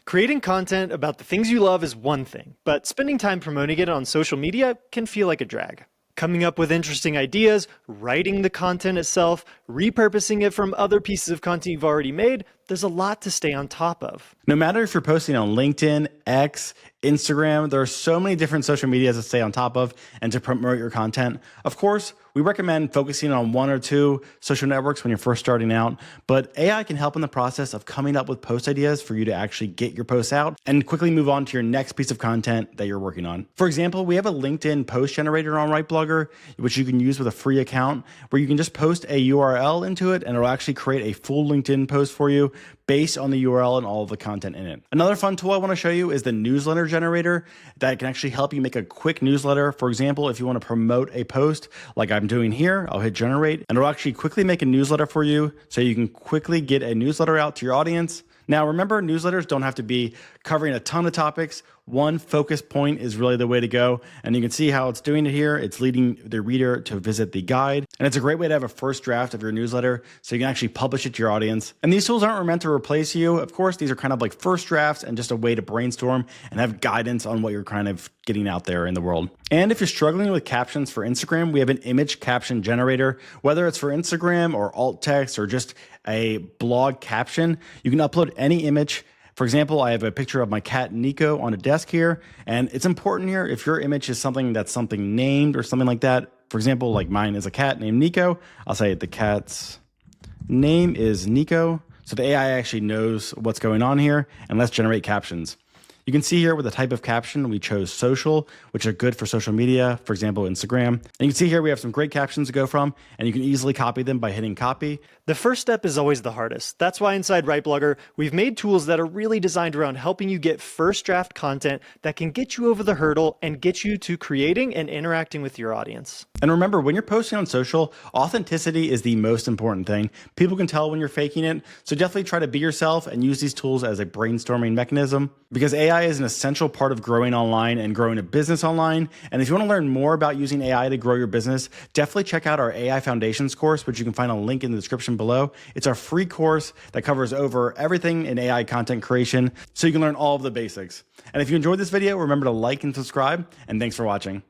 Creating content about the things you love is one thing, but spending time promoting it on social media can feel like a drag. Coming up with interesting ideas, writing the content itself, repurposing it from other pieces of content you've already made, there's a lot to stay on top of. No matter if you're posting on LinkedIn, X, Instagram, there are so many different social medias to stay on top of and to promote your content. Of course, we recommend focusing on one or two social networks when you're first starting out, but AI can help in the process of coming up with post ideas for you to actually get your posts out and quickly move on to your next piece of content that you're working on. For example, we have a LinkedIn post generator on RightBlogger, which you can use with a free account, where you can just post a URL into it and it'll actually create a full LinkedIn post for you based on the URL and all of the content in it. Another fun tool I want to show you is the newsletter generator that can actually help you make a quick newsletter. For example, if you want to promote a post like I'm doing here, I'll hit generate and it'll actually quickly make a newsletter for you so you can quickly get a newsletter out to your audience. Now, remember, newsletters don't have to be covering a ton of topics. One focus point is really the way to go. And you can see how it's doing it here. It's leading the reader to visit the guide. And it's a great way to have a first draft of your newsletter so you can actually publish it to your audience. And these tools aren't meant to replace you. Of course, these are kind of like first drafts and just a way to brainstorm and have guidance on what you're kind of getting out there in the world. And if you're struggling with captions for Instagram, we have an image caption generator. Whether it's for Instagram or alt text or just a blog caption, you can upload any image. For example, I have a picture of my cat Nico on a desk here, and it's important here if your image is something that's something named or something like that. For example, like mine is a cat named Nico. I'll say the cat's name is Nico. So the AI actually knows what's going on here, and let's generate captions. You can see here with the type of caption, we chose social, which are good for social media, for example, Instagram. And you can see here we have some great captions to go from, and you can easily copy them by hitting copy. The first step is always the hardest. That's why inside RightBlogger, we've made tools that are really designed around helping you get first draft content that can get you over the hurdle and get you to creating and interacting with your audience. And remember, when you're posting on social, authenticity is the most important thing. People can tell when you're faking it. So definitely try to be yourself and use these tools as a brainstorming mechanism, because AI is an essential part of growing online and growing a business online. And if you want to learn more about using AI to grow your business, definitely check out our AI Foundations course, which you can find a link in the description below. It's our free course that covers over everything in AI content creation, so you can learn all of the basics. And if you enjoyed this video, remember to like and subscribe, and thanks for watching.